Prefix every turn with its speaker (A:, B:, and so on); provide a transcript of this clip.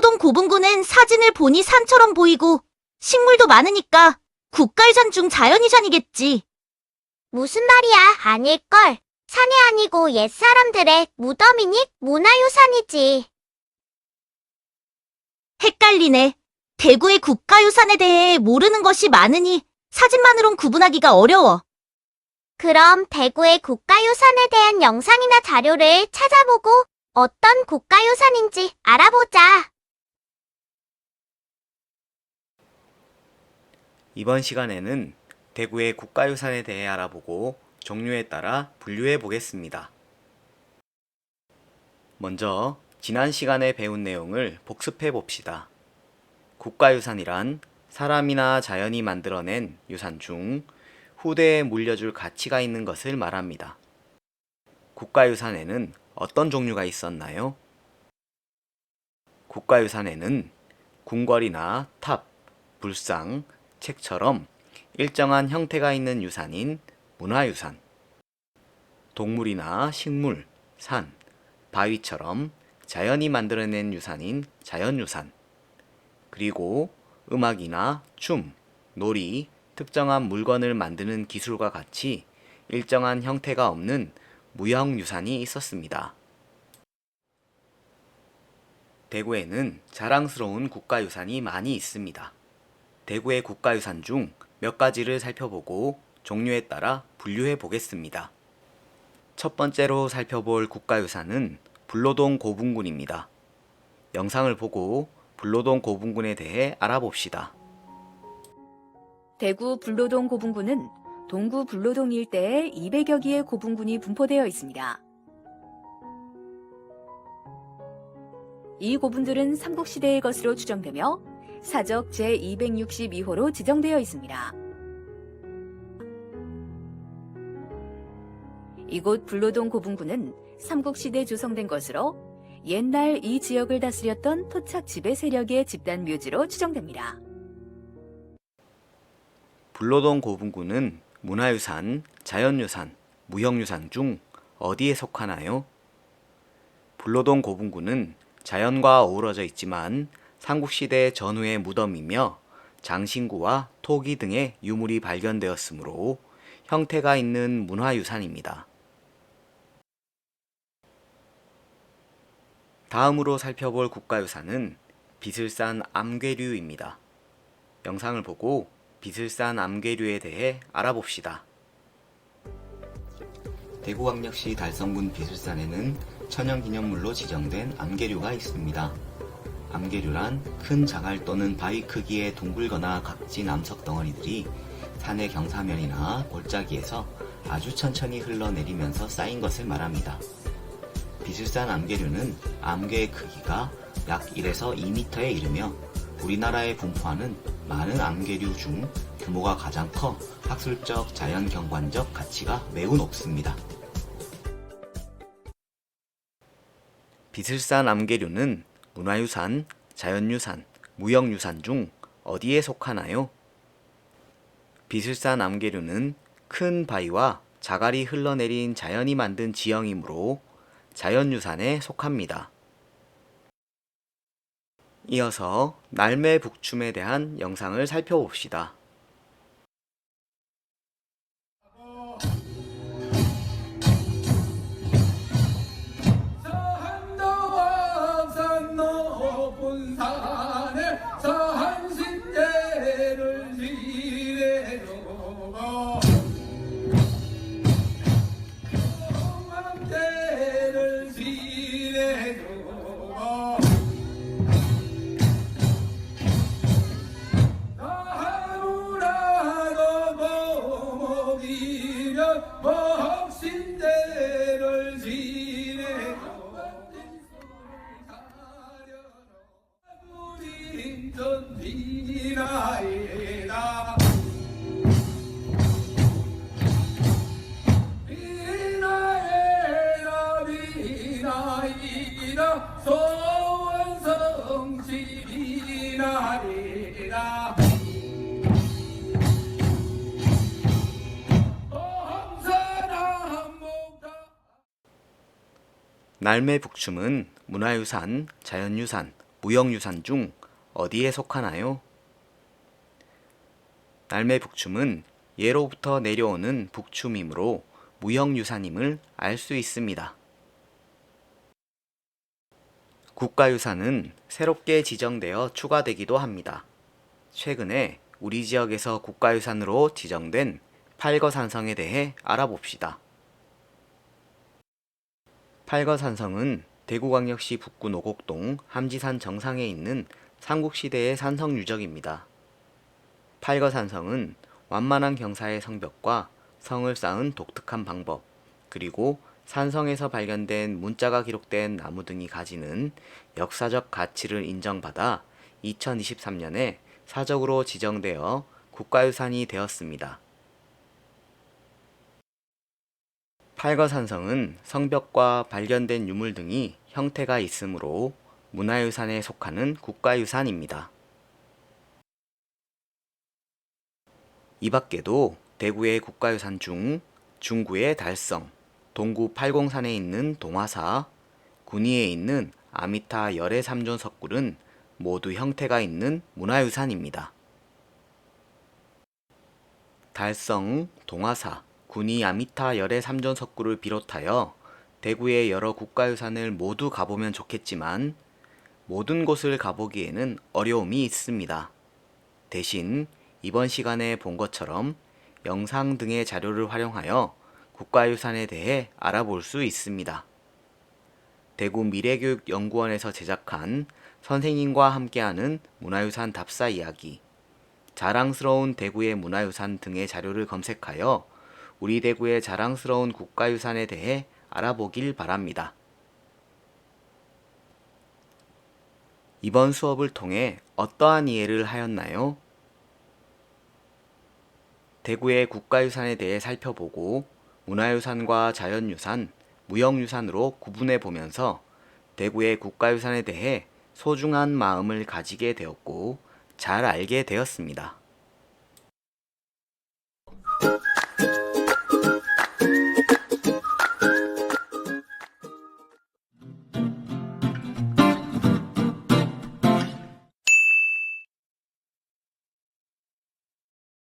A: 불로동 고분군은 사진을 보니 산처럼 보이고 식물도 많으니까 국가유산 중 자연유산이겠지.
B: 무슨 말이야? 아닐걸. 산이 아니고 옛사람들의 무덤이니 문화유산이지.
A: 헷갈리네. 대구의 국가유산에 대해 모르는 것이 많으니 사진만으론 구분하기가 어려워.
B: 그럼 대구의 국가유산에 대한 영상이나 자료를 찾아보고 어떤 국가유산인지 알아보자.
C: 이번 시간에는 대구의 국가유산에 대해 알아보고 종류에 따라 분류해 보겠습니다. 먼저 지난 시간에 배운 내용을 복습해 봅시다. 국가유산이란 사람이나 자연이 만들어낸 유산 중 후대에 물려줄 가치가 있는 것을 말합니다. 국가유산에는 어떤 종류가 있었나요? 국가유산에는 궁궐이나 탑, 불상, 책처럼 일정한 형태가 있는 유산인 문화유산, 동물이나 식물, 산, 바위처럼 자연이 만들어낸 유산인 자연유산, 그리고 음악이나 춤, 놀이, 특정한 물건을 만드는 기술과 같이 일정한 형태가 없는 무형유산이 있었습니다. 대구에는 자랑스러운 국가유산이 많이 있습니다. 대구의 국가유산 중 몇 가지를 살펴보고 종류에 따라 분류해 보겠습니다. 첫 번째로 살펴볼 국가유산은 불로동 고분군입니다. 영상을 보고 불로동 고분군에 대해 알아봅시다.
D: 대구 불로동 고분군은 동구 불로동 일대에 200여 개의 고분군이 분포되어 있습니다. 이 고분들은 삼국시대의 것으로 추정되며 사적 제262호로 지정되어 있습니다. 이곳 불로동 고분군은 삼국시대 조성된 것으로 옛날 이 지역을 다스렸던 토착 지배 세력의 집단 묘지로 추정됩니다.
C: 불로동 고분군은 문화유산, 자연유산, 무형유산 중 어디에 속하나요? 불로동 고분군은 자연과 어우러져 있지만 삼국시대 전후의 무덤이며 장신구와 토기 등의 유물이 발견되었으므로 형태가 있는 문화유산입니다. 다음으로 살펴볼 국가유산은 비슬산 암괴류입니다. 영상을 보고 비슬산 암괴류에 대해 알아봅시다. 대구광역시 달성군 비슬산에는 천연기념물로 지정된 암괴류가 있습니다. 암괴류란 큰 자갈 또는 바위 크기의 둥글거나 각진 암석 덩어리들이 산의 경사면이나 골짜기에서 아주 천천히 흘러내리면서 쌓인 것을 말합니다. 비슬산 암괴류는 암괴의 크기가 약 1에서 2m에 이르며 우리나라에 분포하는 많은 암괴류 중 규모가 가장 커 학술적, 자연경관적 가치가 매우 높습니다. 비슬산 암괴류는 문화유산, 자연유산, 무형유산 중 어디에 속하나요? 비슬산 암괴류는 큰 바위와 자갈이 흘러내린 자연이 만든 지형이므로 자연유산에 속합니다. 이어서 날매 북춤에 대한 영상을 살펴봅시다. 날매 북춤은 문화유산, 자연유산, 무형유산 중 어디에 속하나요? 날매북춤은 예로부터 내려오는 북춤이므로 무형유산임을 알 수 있습니다. 국가유산은 새롭게 지정되어 추가되기도 합니다. 최근에 우리 지역에서 국가유산으로 지정된 팔거산성에 대해 알아봅시다. 팔거산성은 대구광역시 북구 노곡동 함지산 정상에 있는 삼국시대의 산성 유적입니다. 팔거산성은 완만한 경사의 성벽과 성을 쌓은 독특한 방법, 그리고 산성에서 발견된 문자가 기록된 나무 등이 가지는 역사적 가치를 인정받아 2023년에 사적으로 지정되어 국가유산이 되었습니다. 팔거산성은 성벽과 발견된 유물 등이 형태가 있으므로 문화유산에 속하는 국가유산입니다. 이 밖에도 대구의 국가유산 중 중구의 달성, 동구 팔공산에 있는 동화사, 군위에 있는 아미타 열애 삼존 석굴은 모두 형태가 있는 문화유산입니다. 달성, 동화사, 군위 아미타 열애 삼존 석굴을 비롯하여 대구의 여러 국가유산을 모두 가보면 좋겠지만 모든 곳을 가보기에는 어려움이 있습니다. 대신 이번 시간에 본 것처럼 영상 등의 자료를 활용하여 국가유산에 대해 알아볼 수 있습니다. 대구 미래교육연구원에서 제작한 선생님과 함께하는 문화유산 답사 이야기, 자랑스러운 대구의 문화유산 등의 자료를 검색하여 우리 대구의 자랑스러운 국가유산에 대해 알아보길 바랍니다. 이번 수업을 통해 어떠한 이해를 하였나요? 대구의 국가유산에 대해 살펴보고 문화유산과 자연유산, 무형유산으로 구분해 보면서 대구의 국가유산에 대해 소중한 마음을 가지게 되었고 잘 알게 되었습니다.